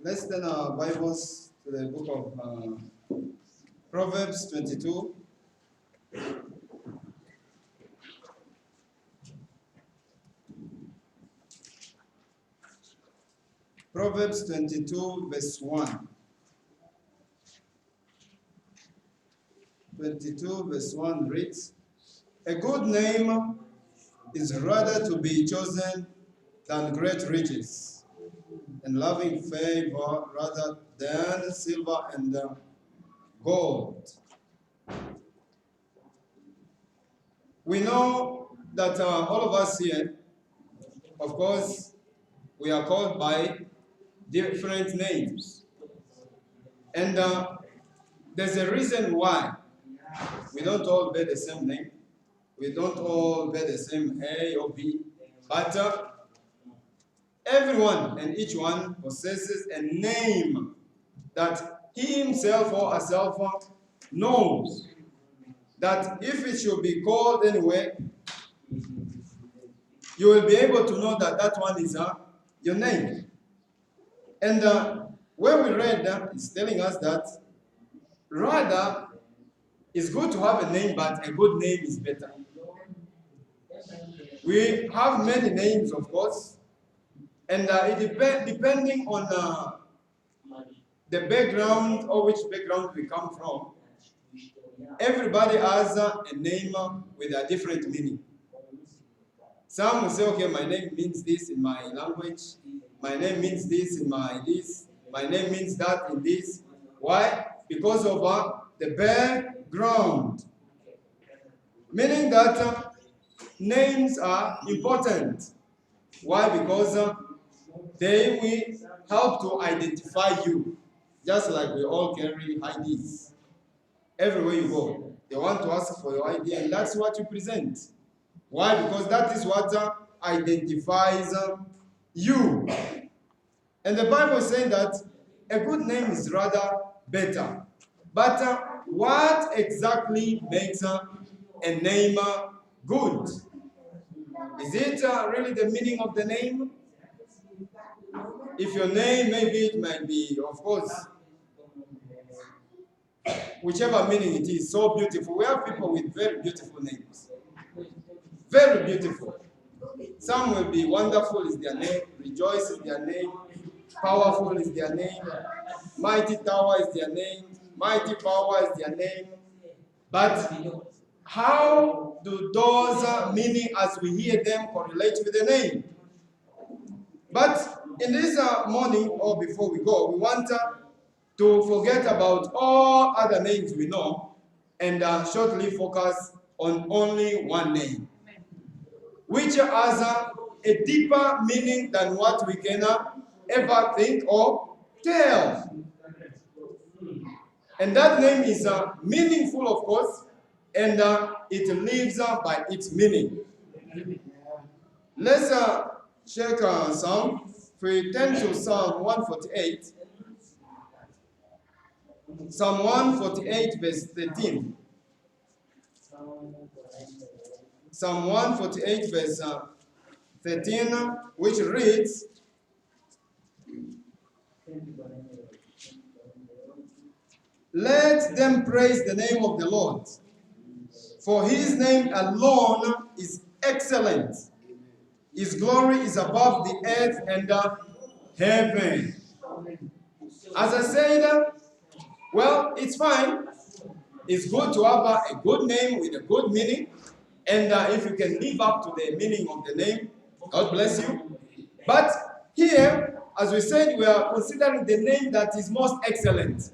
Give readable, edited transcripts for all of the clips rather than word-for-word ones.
Let's turn our Bibles to the book of Proverbs 22. Proverbs 22, verse 1. 22, verse 1 reads, "A good name is rather to be chosen than great riches, and loving favor rather than silver and gold." We know that all of us here, of course, we are called by different names. And there's a reason why we don't all bear the same name. We don't all bear the same A or B. But everyone and each one possesses a name that he himself or herself knows. That if it should be called anyway, you will be able to know that that one is your name. And where we read it's telling us that rather it's good to have a name, but a good name is better. We have many names, of course, and depending on the background or which background we come from, everybody has a name with a different meaning. Some will say, okay, my name means this in my language, my name means this in my this, my name means that in this. Why? Because of the background. Meaning that names are important. Why? Because they will help to identify you. Just like we all carry IDs. Everywhere you go, they want to ask for your ID, and that's what you present. Why? Because that is what identifies you. And the Bible is saying that a good name is rather better. But what exactly makes a name good? Is it really the meaning of the name? If your name, maybe it might be, of course, whichever meaning it is, so beautiful. We have people with very beautiful names. Very beautiful. Some will be wonderful is their name, rejoice is their name, powerful is their name, mighty tower is their name, mighty power is their name. But how do those meaning as we hear them correlate with the name? But in this morning or before we go, we want to forget about all other names we know and shortly focus on only one name, which has a deeper meaning than what we can ever think or tell. And that name is meaningful, of course, and it lives by its meaning. Let's check Psalm. If we turn to Psalm 148, Psalm 148, verse 13. Psalm 148, verse 13, which reads, "Let them praise the name of the Lord, for his name alone is excellent. His glory is above the earth and heaven." As I said, well, it's fine. It's good to have a good name with a good meaning. And if you can live up to the meaning of the name, God bless you. But here, as we said, we are considering the name that is most excellent.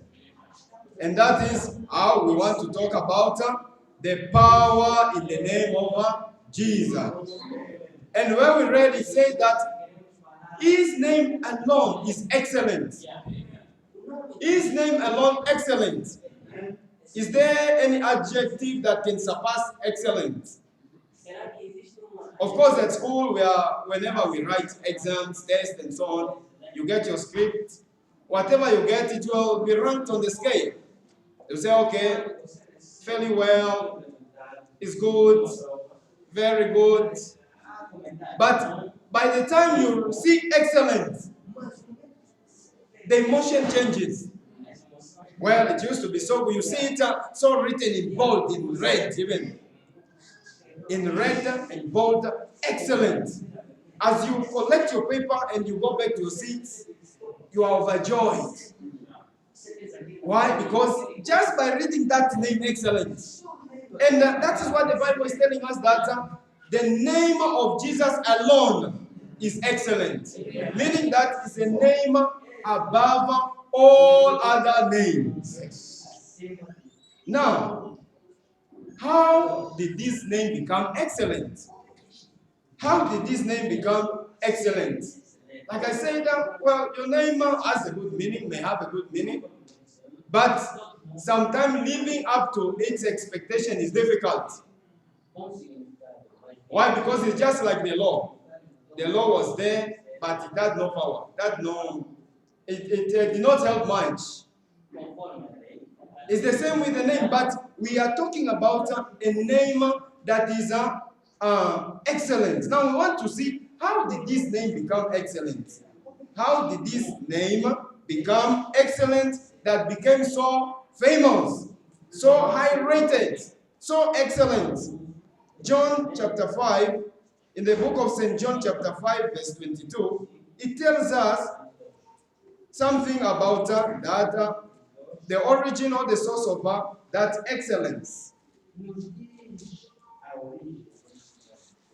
And that is how we want to talk about the power in the name of Jesus. And when we read, it says that his name alone is excellent. His name alone excellent. Is there any adjective that can surpass excellent? Of course, at school, whenever we write exams, tests, and so on, you get your script. Whatever you get, it will be ranked on the scale. You say, okay, fairly well, it's good, very good. But by the time you see excellent, the emotion changes. Well, it used to be so good. You see it so written in bold, in red, even. In red and bold, excellent. As you collect your paper and you go back to your seats, you are overjoyed. Why? Because just by reading that name, excellent. And that is what the Bible is telling us, that the name of Jesus alone is excellent. Meaning that it's a name above all other names. Now, how did this name become excellent? How did this name become excellent? Like I said, well, your name has a good meaning, may have a good meaning, but sometimes living up to its expectation is difficult. Why? Because it's just like the law. The law was there, but it had no power. It did not help much. It's the same with the name, but we are talking about a name that is excellent. Now we want to see, how did this name become excellent? How did this name become excellent that became so famous, so high rated, so excellent? John chapter 5, in the book of St. John chapter 5 verse 22, it tells us something about the origin or the source of that excellence.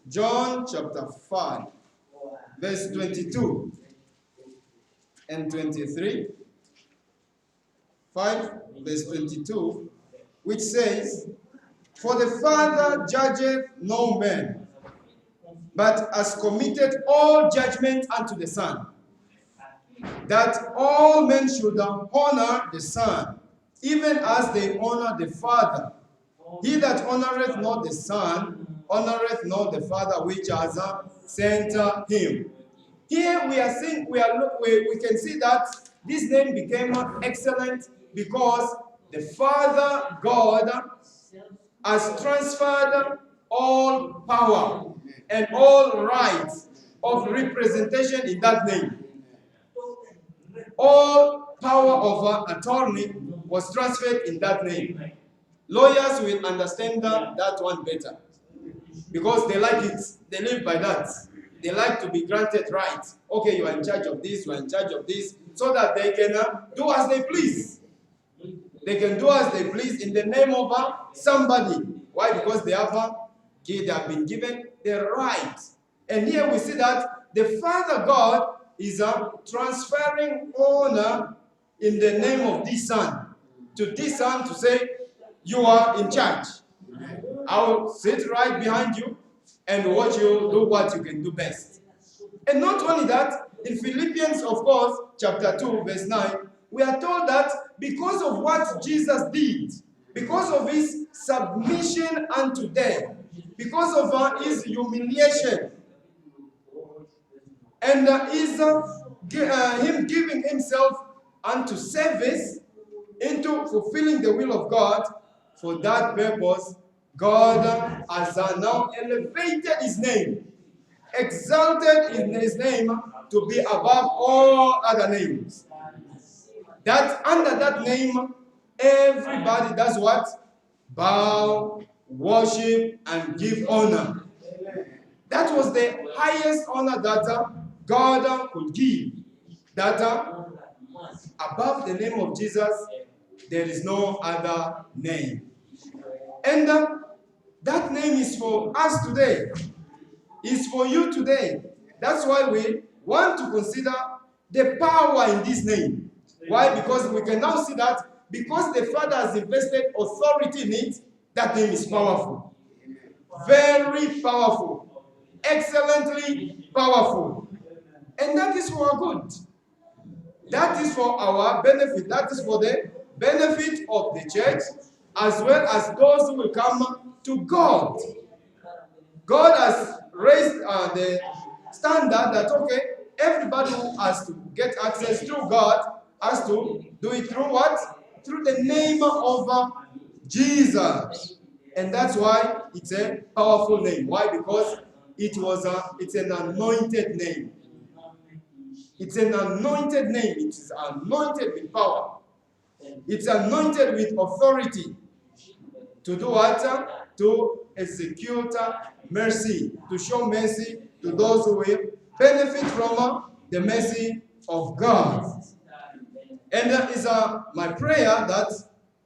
John chapter 5 verse 22 and 23. 5 verse 22, which says, "For the Father judgeth no man, but has committed all judgment unto the Son, that all men should honor the Son, even as they honor the Father. He that honoreth not the Son, honoreth not the Father which has sent him." Here we are seeing, we can see that this name became excellent because the Father God has transferred all power and all rights of representation in that name. All power of attorney was transferred in that name. Lawyers will understand that one better because they like it. They live by that. They like to be granted rights. Okay, you are in charge of this, you are in charge of this, so that they can do as they please. They can do as they please in the name of somebody. Why? Because they have been given the right. And here we see that the Father God is transferring honor in the name of this Son to this Son to say, you are in charge. I will sit right behind you and watch you do what you can do best. And not only that, in Philippians, of course, chapter 2, verse 9, we are told that because of what Jesus did, because of his submission unto death, because of his humiliation, and him giving himself unto service, into fulfilling the will of God, for that purpose, God has now elevated his name, exalted in his name to be above all other names. That under that name, everybody does what? Bow, worship, and give honor. That was the highest honor that God could give. That above the name of Jesus, there is no other name. And that name is for us today. It's for you today. That's why we want to consider the power in this name. Why? Because we can now see that because the Father has invested authority in it, that name is powerful. Very powerful. Excellently powerful. And that is for our good. That is for our benefit. That is for the benefit of the church, as well as those who will come to God. God has raised the standard that, okay, everybody who has to get access through God has to do it through what? Through the name of Jesus. And that's why it's a powerful name. Why? Because it's an anointed name. It's an anointed name. It is anointed with power. It's anointed with authority. To do what? To execute mercy. To show mercy to those who will benefit from the mercy of God. And that is my prayer that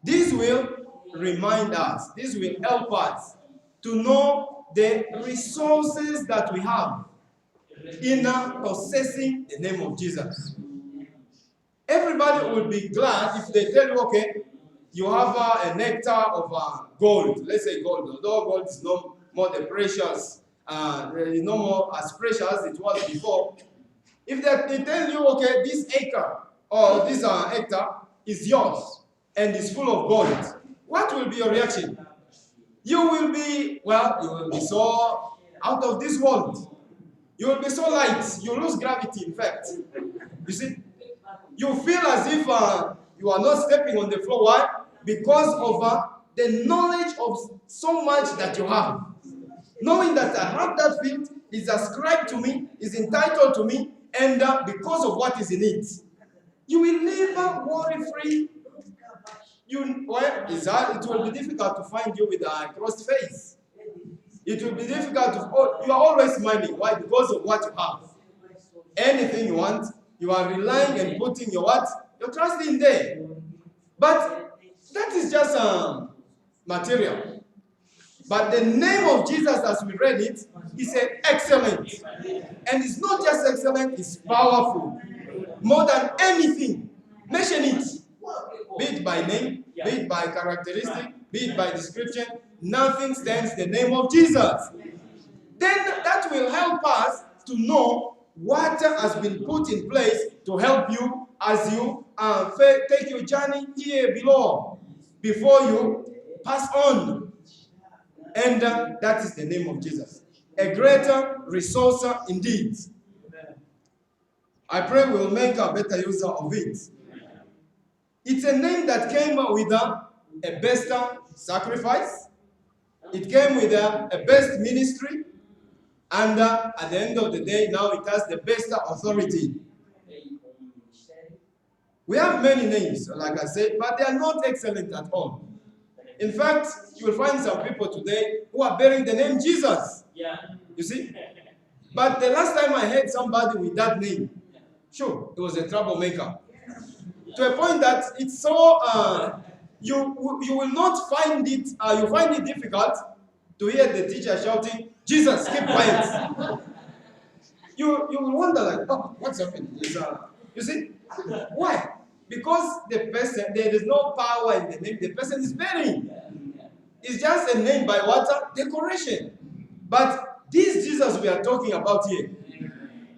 this will remind us, this will help us to know the resources that we have in possessing the name of Jesus. Everybody would be glad if they tell you, okay, you have a nectar of gold. Let's say gold. Although gold is no more the precious, no more as precious as it was before. If they tell you, okay, this acre or this hectare is yours and is full of gold, what will be your reaction? You will be so out of this world. You will be so light. You lose gravity, in fact. You see, you feel as if you are not stepping on the floor. Why? Because of the knowledge of so much that you have. Knowing that I have that field is ascribed to me, is entitled to me, and because of what is in it. You will live worry-free. It will be difficult to find you with a crossed face. It will be difficult you are always smiling. Why? Because of what you have. Anything you want, you are relying and putting your what? Your trust in there. But that is just material. But the name of Jesus, as we read it, is excellent. And it's not just excellent, it's powerful. More than anything. Mention it. Be it by name, be it by characteristic, be it by description, nothing stands the name of Jesus. Then that will help us to know what has been put in place to help you as you take your journey here below, before you pass on. And that is the name of Jesus. A greater resource indeed. I pray we'll make a better use of it. It's a name that came with a best sacrifice. It came with a best ministry. And at the end of the day, now it has the best authority. We have many names, like I said, but they are not excellent at all. In fact, you will find some people today who are bearing the name Jesus. You see? But the last time I heard somebody with that name, sure, it was a troublemaker. To a point that it's so, you will not find it, you find it difficult to hear the teacher shouting, Jesus, keep quiet. You will wonder like, oh, what's happening? You see? Why? Because the person, there is no power in the name the person is bearing. It's just a name by what? Decoration. But this Jesus we are talking about here,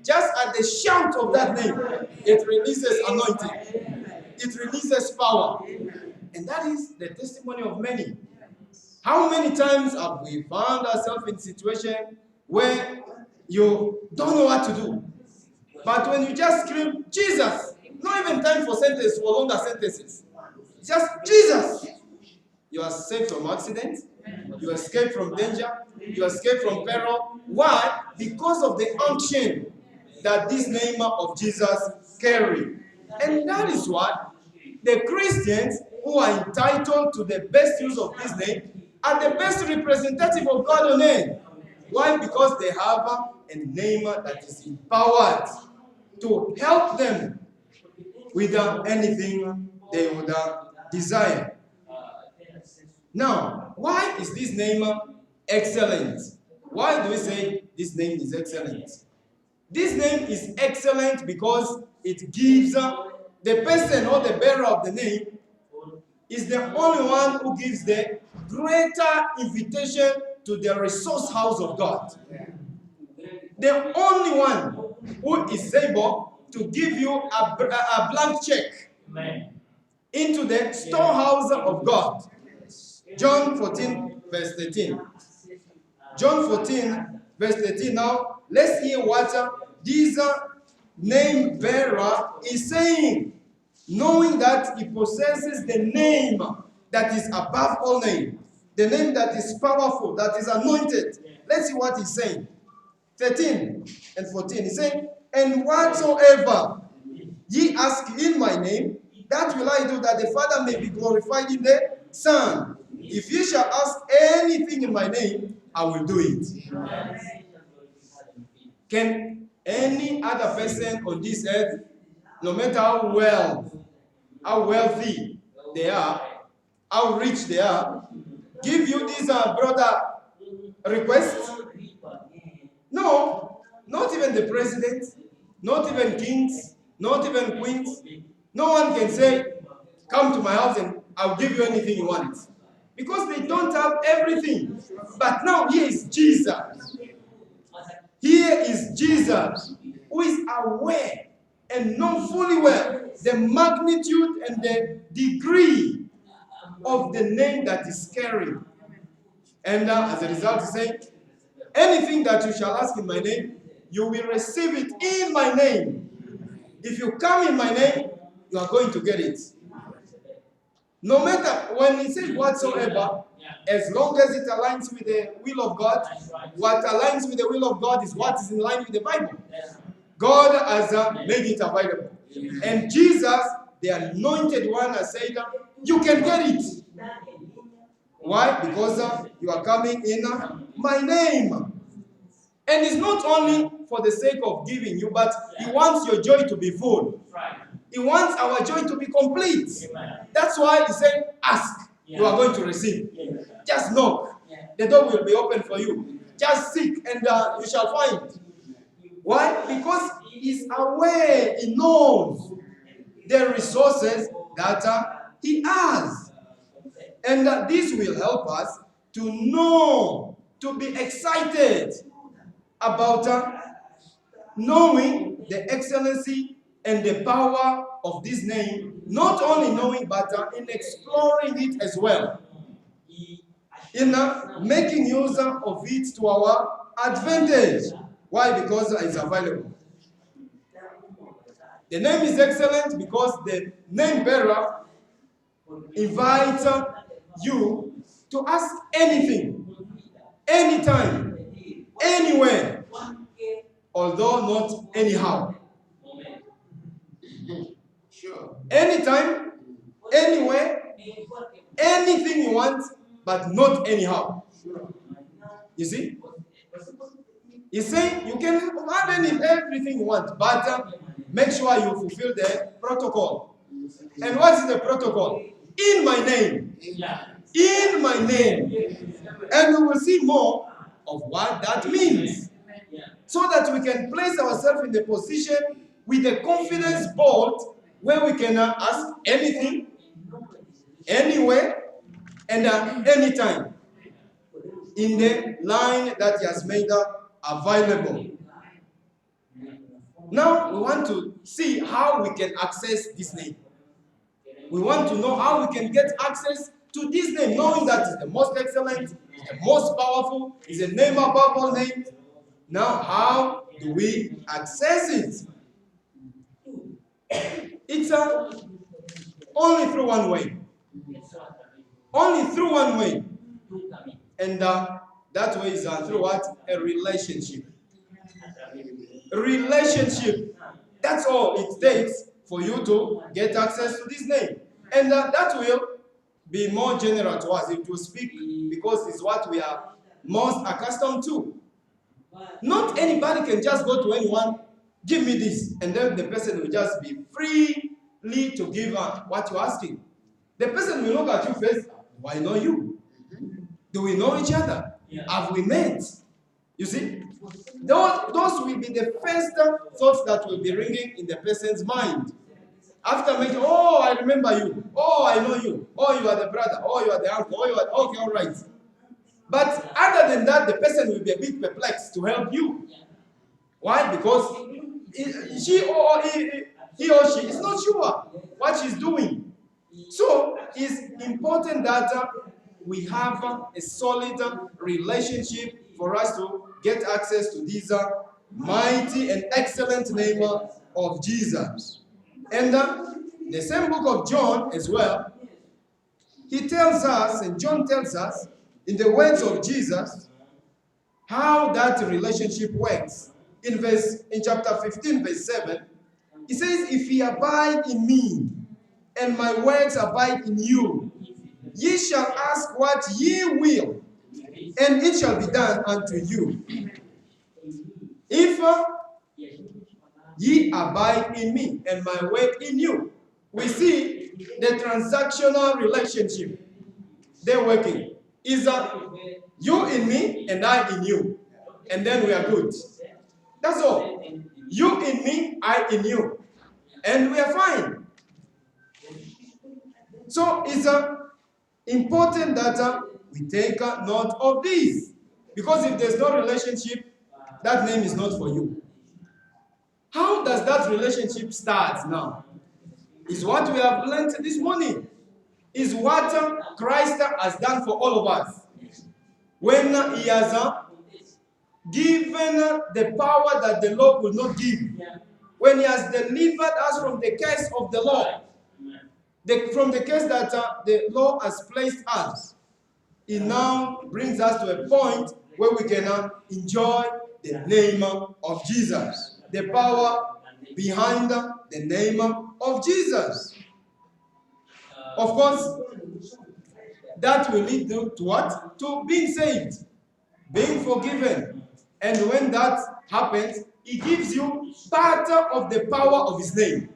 just at the shout of that name, it releases anointing. It releases power. And that is the testimony of many. How many times have we found ourselves in a situation where you don't know what to do? But when you just scream, Jesus, not even time for sentences or longer sentences. Just Jesus. You are safe from accident. You escape from danger. You escape from peril. Why? Because of the unction that this name of Jesus carries. And that is what the Christians who are entitled to the best use of this name are the best representative of God on earth. Why? Because they have a name that is empowered to help them with anything they would desire. Now, why is this name excellent? Why do we say this name is excellent? This name is excellent because it gives the person or the bearer of the name is the only one who gives the greater invitation to the resource house of God. The only one who is able to give you a blank check into the storehouse of God. John 14, verse 13. John 14, verse 13. Now, let's hear what this name bearer is saying. Knowing that he possesses the name that is above all names. The name that is powerful, that is anointed. Let's see what he's saying. 13 and 14. He's saying, And whatsoever ye ask in my name, that will I do, that the Father may be glorified in the Son. If ye shall ask anything in my name, I will do it. Can any other person on this earth, no matter how wealthy they are, how rich they are, give you this brother request? No, not even the president, not even kings, not even queens. No one can say, come to my house and I'll give you anything you want. Because they don't have everything. But now here is Jesus. Here is Jesus, who is aware and know fully well the magnitude and the degree of the name that is carried. And as a result, he said, anything that you shall ask in my name, you will receive it in my name. If you come in my name, you are going to get it. No matter, when he says whatsoever, as long as it aligns with the will of God, what aligns with the will of God is what is in line with the Bible. God has made it available. And Jesus, the anointed one, has said, you can get it. Why? Because you are coming in my name. And it's not only for the sake of giving you, but he wants your joy to be full. He wants our joy to be complete. That's why he said, ask, you are going to receive. Just knock, the door will be open for you. Just seek and you shall find. Why? Because he is aware, he knows the resources that he has. And this will help us to know, to be excited about knowing the excellency and the power of this name, not only knowing, but in exploring it as well, in making use of it to our advantage. Why? Because it's available. The name is excellent because the name bearer invites you to ask anything, anytime, anywhere, although not anyhow. Sure. Anytime, anywhere, anything you want, but not anyhow. You see? He's saying you can have everything you want, but make sure you fulfill the protocol. And what is the protocol? In my name. In my name. And we will see more of what that means. So that we can place ourselves in the position with the confidence bold where we can ask anything, anywhere, and anytime in the line that he has made available. Now we want to see how we can access this name. We want to know how we can get access to this name, knowing that it's the most excellent, the most powerful, is a name above all names. Now, how do we access it? It's only through one way. Only through one way. And that way is through what? A relationship. A relationship. That's all it takes for you to get access to this name. And that will be more general to us. It will speak because it's what we are most accustomed to. Not anybody can just go to anyone, give me this, and then the person will just be freely to give what you're asking. The person will look at you first. Do I know you? Do we know each other? Have we met? You see? Those will be the first thoughts that will be ringing in the person's mind. After making, oh, I remember you. Oh, I know you. Oh, you are the brother. Oh, you are the uncle. Oh, you are, okay, all right. But other than that, the person will be a bit perplexed to help you. Why? Because he or she is not sure what she's doing. So it's important that we have a solid relationship for us to get access to this mighty and excellent name of Jesus. And the same book of John as well, he tells us, and John tells us, in the words of Jesus, how that relationship works. in chapter 15, verse 7, it says, if ye abide in me, and my words abide in you, ye shall ask what ye will, and it shall be done unto you. If ye abide in me, and my word in you. We see the transactional relationship. They're working. Is that you in me, and I in you. And then we are good. That's all. You in me, I in you. And we are fine. So it's important that we take note of this. Because if there's no relationship, that name is not for you. How does that relationship start now? Is what we have learned this morning. Is what Christ has done for all of us. When he has given the power that the law will not give. When he has delivered us from the curse of the law. From the curse that the law has placed us. It now brings us to a point where we can enjoy the name of Jesus. The power behind the name of Jesus. Of course, that will lead to what? To being saved, being forgiven. And when that happens, he gives you part of the power of his name.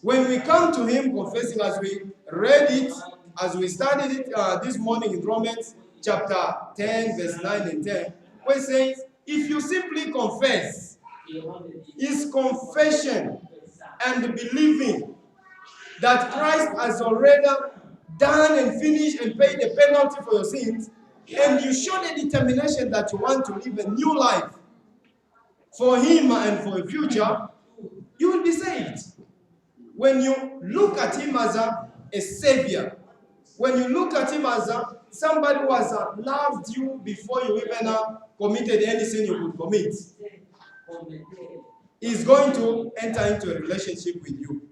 When we come to him confessing, as we read it, as we studied it this morning in Romans chapter 10, verse 9 and 10, where it says, if you simply confess, his confession and believing that Christ has already done and finished and paid the penalty for your sins, and you show the determination that you want to live a new life for him and for the future, you will be saved. When you look at him as a savior, when you look at him as somebody who has loved you before you even committed any sin you could commit, he's going to enter into a relationship with you.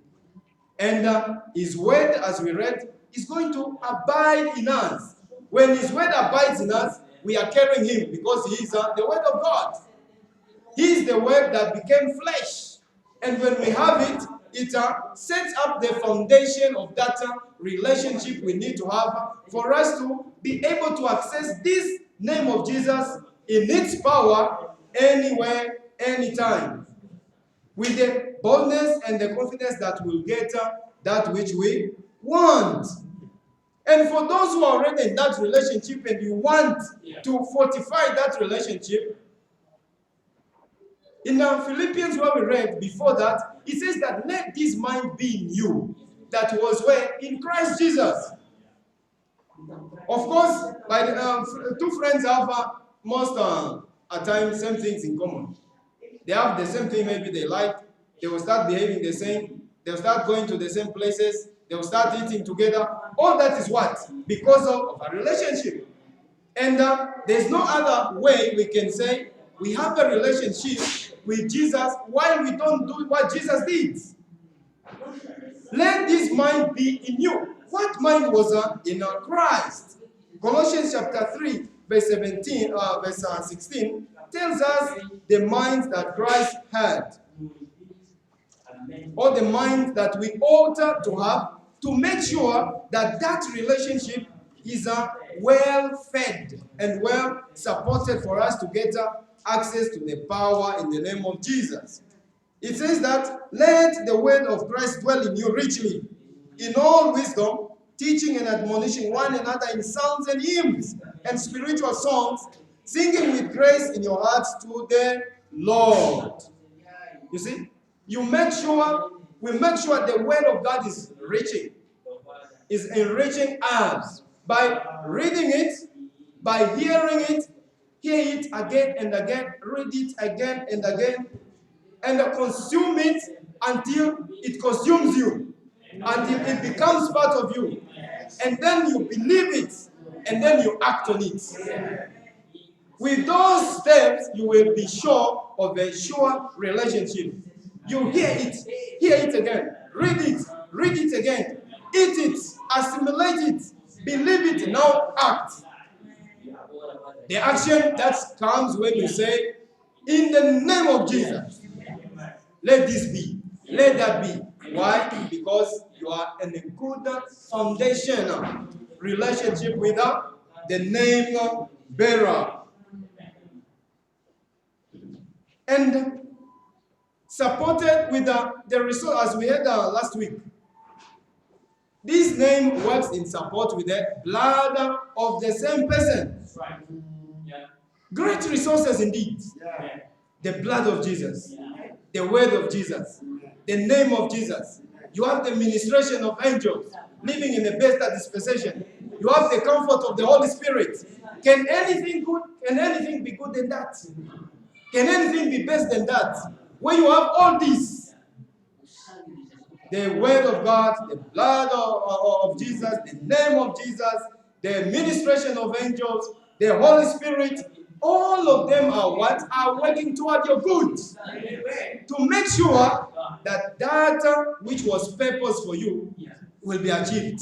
And his word, as we read, is going to abide in us. When his word abides in us, we are carrying him because he is the word of God. He is the word that became flesh. And when we have it, it sets up the foundation of that relationship we need to have for us to be able to access this name of Jesus in its power anywhere, anytime. With the boldness and the confidence that we'll get that which we want. And for those who are already in that relationship and you want to fortify that relationship, in Philippians, where we read before that, it says that let this mind be in you, that was where? In Christ Jesus. Of course, by the, two friends have most at times same things in common. They have the same thing, maybe they like. They will start behaving the same. They'll start going to the same places. They will start eating together. All that is what? Because of a relationship. And there's no other way we can say we have a relationship with Jesus while we don't do what Jesus did. Let this mind be in you. What mind was in Christ? Colossians chapter 3, verse 17, verse 16 tells us the mind that Christ had. Or the mind that we ought to have to make sure that that relationship is well fed and well supported for us to get access to the power in the name of Jesus. It says that let the word of Christ dwell in you richly, in all wisdom, teaching and admonishing one another in psalms and hymns and spiritual songs, singing with grace in your hearts to the Lord. You see, we make sure the word of God is enriching us by reading it, by hearing it, hear it again and again, read it again and again, and consume it until it consumes you, until it becomes part of you. And then you believe it, and then you act on it. With those steps, you will be sure of a sure relationship. You hear it again, read it again, eat it, assimilate it, believe it, now act. The action that comes when you say, In the name of Jesus. Let this be. Let that be. Why? Because you are in a good foundation relationship with the name bearer. And supported with the result, as we had last week. This name works in support with the blood of the same person. Right. Yeah. Great resources indeed. Yeah. The blood of Jesus, Yeah. the word of Jesus, the name of Jesus. You have the ministration of angels living in the best dispensation. You have the comfort of the Holy Spirit. Can anything be good than that? Can anything be best than that? When you have all this, the word of God, the blood of Jesus, the name of Jesus, the ministration of angels, the Holy Spirit, all of them are what? Are working toward your good. To make sure that that which was purpose for you will be achieved.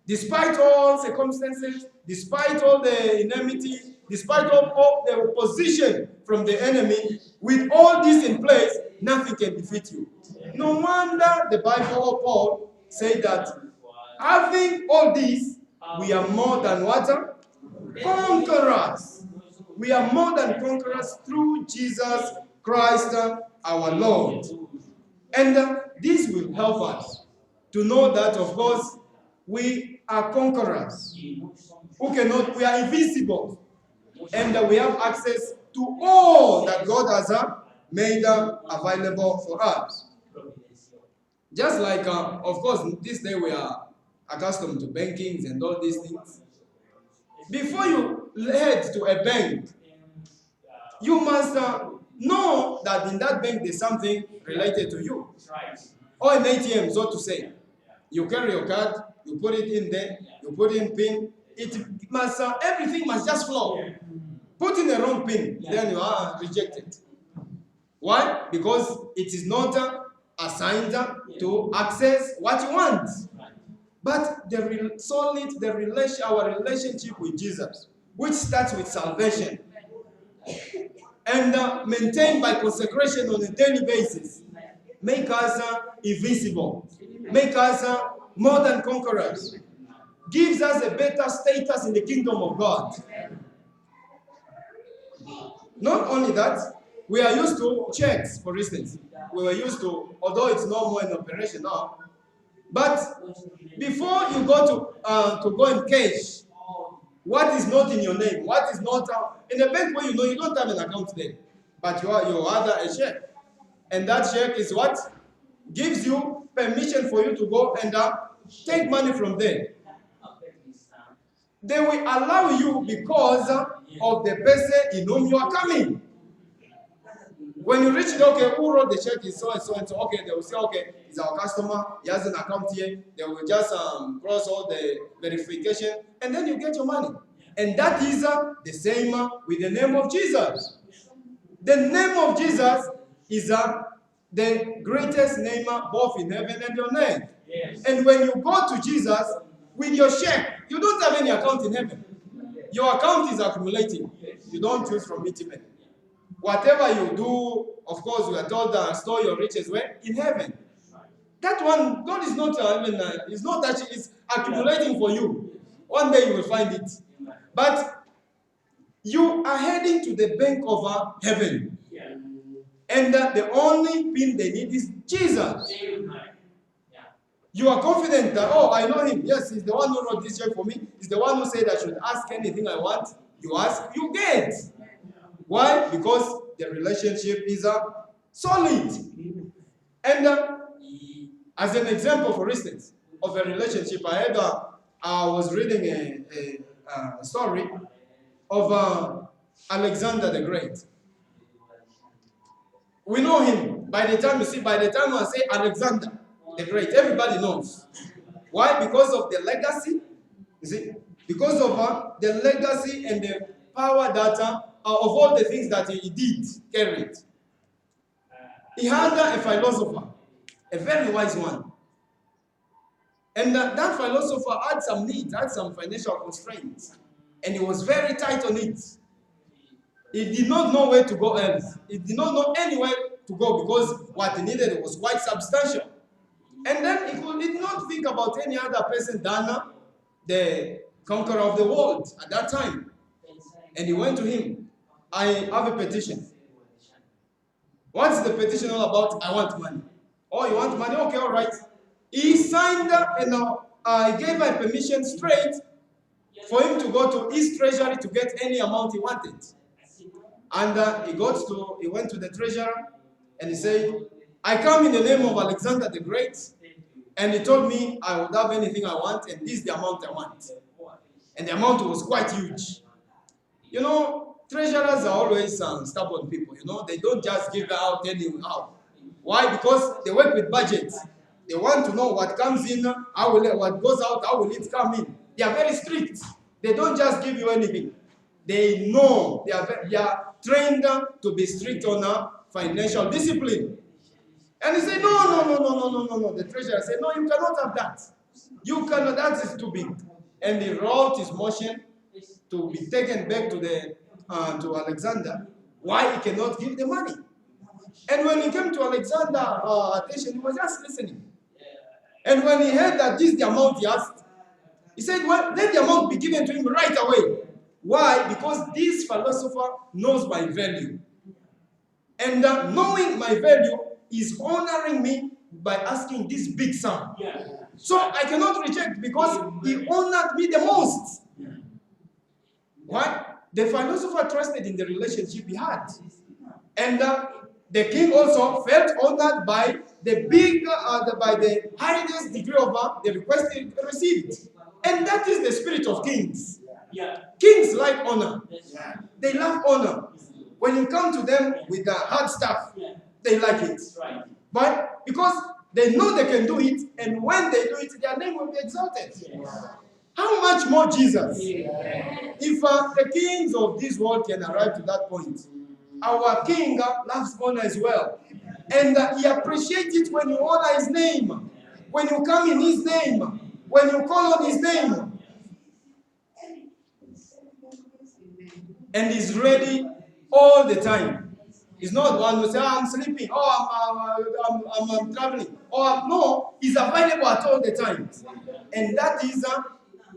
Despite all circumstances, despite all the enmity, despite all the opposition from the enemy, with all this in place, nothing can defeat you. No wonder the Bible or Paul say that having all this, we are more than what? Conquerors. We are more than conquerors through Jesus Christ our Lord. And this will help us to know that, of course, we are conquerors. We are invisible. And we have access to all that God has made available for us. Just like, of course, this day we are accustomed to bankings and all these things. Before you head to a bank, you must know that in that bank there's something related to you. Or an ATM, so to say. You carry your card, you put it in there, you put in PIN. It must, everything must just flow. Put in the wrong PIN, then you are rejected. Why? Because it is not assigned to access what you want. But our relationship with Jesus, which starts with salvation, and maintained by consecration on a daily basis, make us invincible, make us more than conquerors, gives us a better status in the kingdom of God. Not only that, we are used to checks, for instance. We were used to, although it's no more in operation now, but before you go to go and cash what is not in your name, what is not in a bank where you don't have an account there, but you order a check, and that check is what gives you permission for you to go and take money from there. They will allow you because of the person in whom you are coming. When you reach okay, who wrote the check is so and so and so. Okay, they will say, okay, he's our customer, he has an account here. They will just cross all the verification, and then you get your money. And that is the same with the name of Jesus. The name of Jesus is the greatest name both in heaven and on earth. Yes. And when you go to Jesus with your check, you don't have any account in heaven. Your account is accumulating. You don't choose from it even. Whatever you do, of course, we are told that store your riches where? In heaven. That one, God is not it's not that it's accumulating for you. One day you will find it. But you are heading to the bank of heaven. And the only pin they need is Jesus. You are confident that, oh, I know him. Yes, he's the one who wrote this check for me. He's the one who said I should ask anything I want. You ask, you get. Why? Because the relationship is solid. And as an example, for instance, of a relationship, I was reading a story of Alexander the Great. We know him. By the time I say Alexander the Great, everybody knows. Why? Because of the legacy. You see? Because of the legacy and the power that of all the things that he did, carried. He had a philosopher, a very wise one. And that philosopher had some needs, had some financial constraints. And he was very tight on it. He did not know where to go else. He did not know anywhere to go because what he needed was quite substantial. And then he did not think about any other person than the conqueror of the world at that time. And he went to him. I have a petition. What's the petition all about? I want money. Oh, you want money? Okay, all right. He signed and he gave a permission straight for him to go to his treasury to get any amount he wanted. And he went to the treasurer and he said, I come in the name of Alexander the Great, and he told me I would have anything I want, and this is the amount I want. And the amount was quite huge. You know, treasurers are always stubborn people, you know. They don't just give out anyhow. Why? Because they work with budgets. They want to know what comes in, what goes out, how will it come in. They are very strict. They don't just give you anything. They know, they are trained to be strict on financial discipline. And he said, no. The treasurer said, no, you cannot have that. You cannot, that is too big. And he wrote his motion to be taken back to Alexander, why he cannot give the money. And when he came to Alexander, attention, he was just listening. And when he heard that this is the amount he asked, he said, well, let the amount be given to him right away. Why? Because this philosopher knows my value. And knowing my value is honoring me by asking this big sum. Yeah. So I cannot reject because he honored me the most. Why? The philosopher trusted in the relationship he had. And the king also felt honored by the highest degree of the request he received. And that is the spirit of kings. Yeah. Kings like honor. Yeah. They love honor. When you come to them with the hard stuff, they like it. Right. But because they know they can do it, and when they do it, their name will be exalted. Yes. How much more Jesus? Yeah. If the kings of this world can arrive to that point, our king loves honor as well. And he appreciates it when you honor his name, when you come in his name, when you call on his name. And he's ready all the time. He's not one who says, I'm sleeping, I'm traveling. No, he's available at all the time. And that is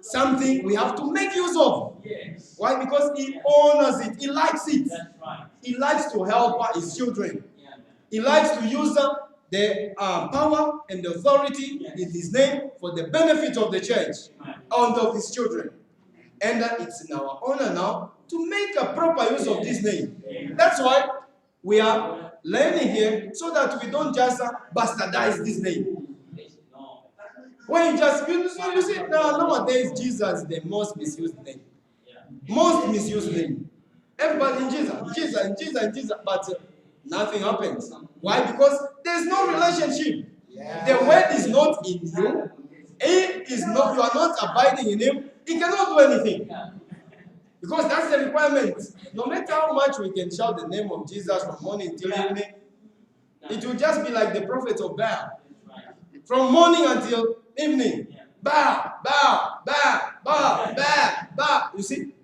something we have to make use of. Yes. Why? Because he honors it. He likes it. Right. He likes to help his children. Yeah. He likes to use the power and the authority in his name for the benefit of the church and of his children. And it's in our honor now to make a proper use of this name. That's why we are learning here so that we don't just bastardize this name. When you see nowadays Jesus is the most misused name. Most misused name. Everybody in Jesus, but nothing happens. Why? Because there's no relationship. The word is not in you. You are not abiding in him. He cannot do anything. Because that's the requirement. No matter how much we can shout the name of Jesus from morning till evening, it will just be like the prophet of Baal. From morning until evening. Bow, bow, bow, bow, bow, bow. You see?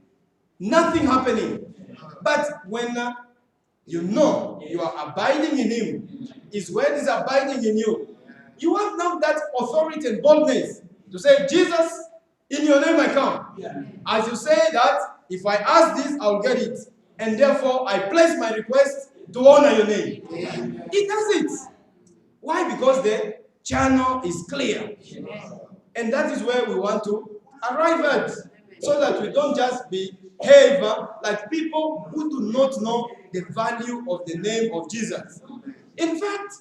Nothing happening. But when you know you are abiding in him, his word is abiding in you, you have now that authority and boldness to say, Jesus, in your name I come. Yeah. As you say that, if I ask this, I'll get it. And therefore, I place my request to honor your name. Yeah. He does it. Why? Because the channel is clear. And that is where we want to arrive at. So that we don't just behave like people who do not know the value of the name of Jesus. In fact,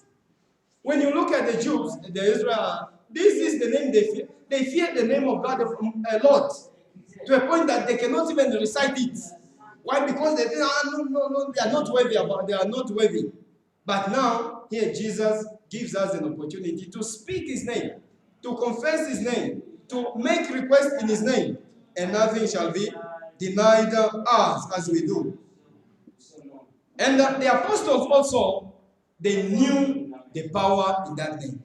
when you look at the Jews, the Israel, this is the name they fear. They fear the name of God a lot, to a point that they cannot even recite it. Why? Because they think, no, they are not worthy. But now, here Jesus gives us an opportunity to speak his name, to confess his name, to make requests in his name, and nothing shall be denied us as we do. And the apostles also, they knew the power in that name.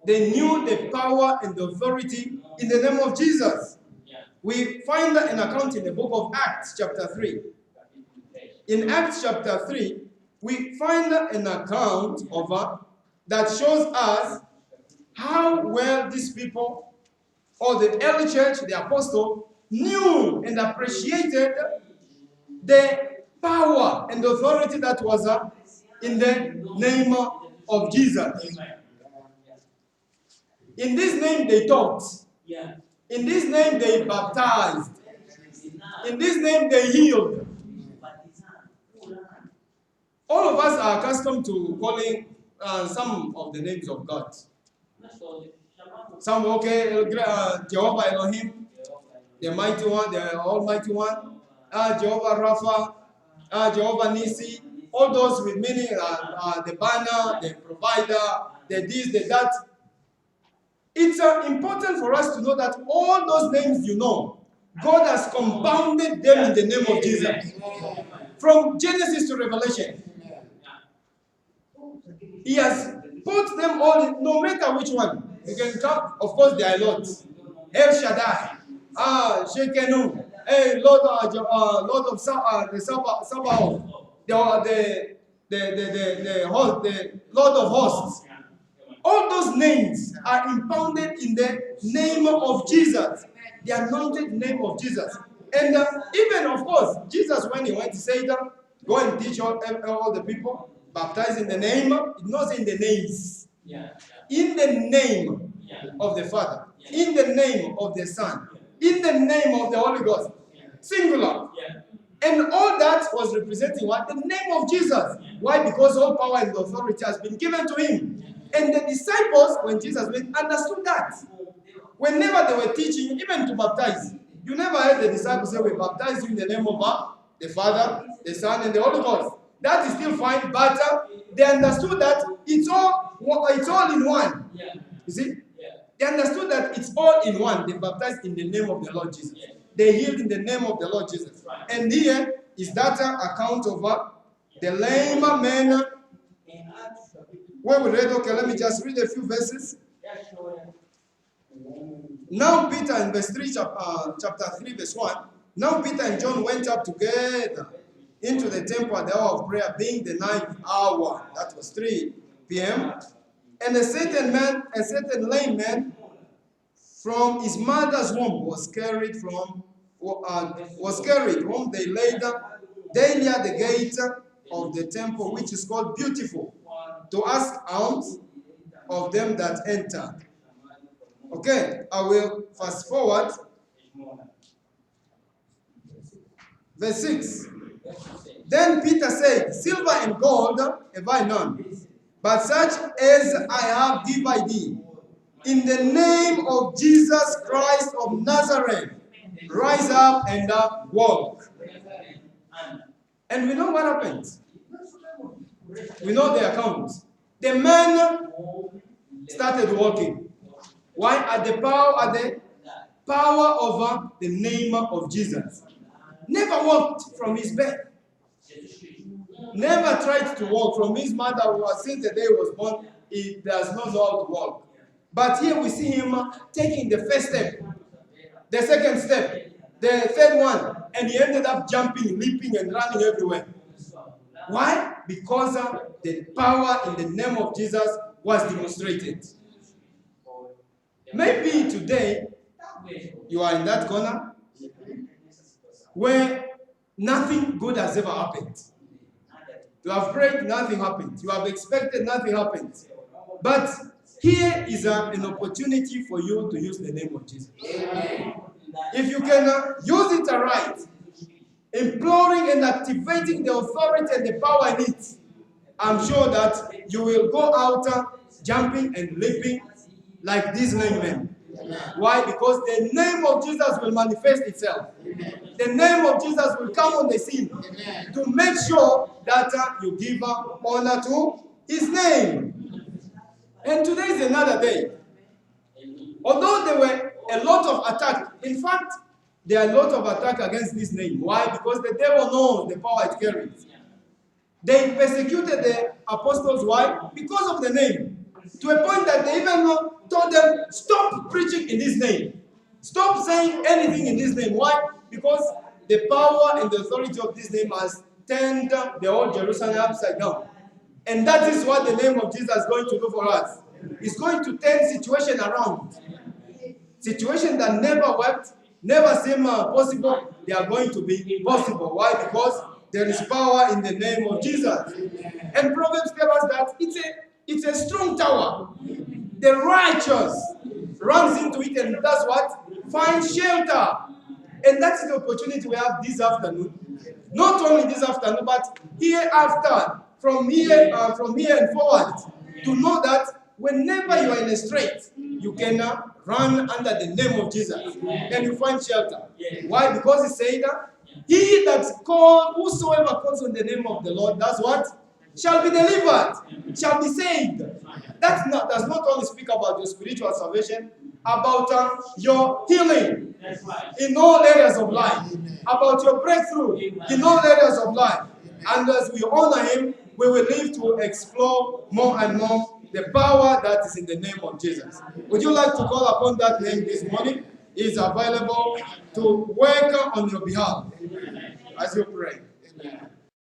They knew the power and the authority in the name of Jesus. We find an account in the book of Acts, chapter 3. in Acts chapter 3, we find an account of that shows us how well these people, or the early church, the apostle, knew and appreciated the power and authority that was in the name of Jesus. In this name they taught. In this name they baptized. In this name they healed. All of us are accustomed to calling some of the names of God. Some, okay, Jehovah Elohim, the mighty one, the almighty one, Jehovah Rapha, Jehovah Nisi, all those with meaning, the banner, the provider, the this, the that. It's important for us to know that all those names you know, God has compounded them in the name of Jesus. From Genesis to Revelation. He has put them all in, no matter which one. You can count, of course, there are lots. El Shaddai, Shekenu, Lord of the Sabaoth, the Lord of hosts. All those names are impounded in the name of Jesus, the anointed name of Jesus. And even, of course, Jesus, when he went to say that, go and teach all the people, baptize in the name, it not in the names. In the name of the Father, in the name of the Son, in the name of the Holy Ghost, singular. And all that was representing what? The name of Jesus. Why? Because all power and authority has been given to him. And the disciples, when Jesus went, understood that. Whenever they were teaching, even to baptize, you never heard the disciples say, we baptize you in the name of the Father, the Son, and the Holy Ghost. That is still fine, but they understood that it's all in one. You see? They understood that it's all in one. They baptized in the name of the Lord Jesus. They healed in the name of the Lord Jesus. And here is that account of the lame man. When we read, okay, let me just read a few verses. Now Peter, in verse 3, chapter 3, verse 1. Now Peter and John went up together into the temple at the hour of prayer, being the ninth hour. That was 3 p.m. And a certain lame man from his mother's womb was carried, whom they laid daily at the gate of the temple, which is called Beautiful, to ask alms of them that enter. Okay, I will fast forward. Verse 6. Then Peter said, silver and gold have I none, but such as I have give I thee. In the name of Jesus Christ of Nazareth, rise up and walk. And we know what happened. We know the account. The man started walking. Why? At the power of the name of Jesus. Never walked from his bed. Never tried to walk from his mother, who was since the day he was born. He does not know how to walk. But here we see him taking the first step, the second step, the third one, and he ended up jumping, leaping, and running everywhere. Why? Because the power in the name of Jesus was demonstrated. Maybe today you are in that corner where nothing good has ever happened. You have prayed, nothing happened. You have expected, nothing happened. But here is an opportunity for you to use the name of Jesus. If you can use it right, imploring and activating the authority and the power in it, I'm sure that you will go out jumping and leaping like this lame man. Why? Because the name of Jesus will manifest itself. The name of Jesus will come on the scene to make sure that you give honor to his name. And today is another day. Although there were a lot of attack, in fact, there are a lot of attack against this name. Why? Because the devil knows the power it carries. They persecuted the apostles. Why? Because of the name. To a point that they even told them, stop preaching in this name. Stop saying anything in this name. Why? Because the power and the authority of this name has turned the whole Jerusalem upside down. And that is what the name of Jesus is going to do for us. It's going to turn situation around. Situation that never worked, never seemed possible, they are going to be possible. Why? Because there is power in the name of Jesus. And Proverbs tell us that it's a strong tower. The righteous runs into it and does what? Finds shelter. And that's the opportunity we have this afternoon. Not only this afternoon, but hereafter, from here and forward, to know that whenever you are in a strait, you can run under the name of Jesus and you find shelter. Why? Because he said that he that called, whosoever calls on the name of the Lord, that's what? Shall be delivered, shall be saved. Does not only speak about your spiritual salvation, about your healing in all areas of life, about your breakthrough in all areas of life. And as we honor him, we will live to explore more and more the power that is in the name of Jesus. Would you like to call upon that name this morning? He is available to work on your behalf as you pray.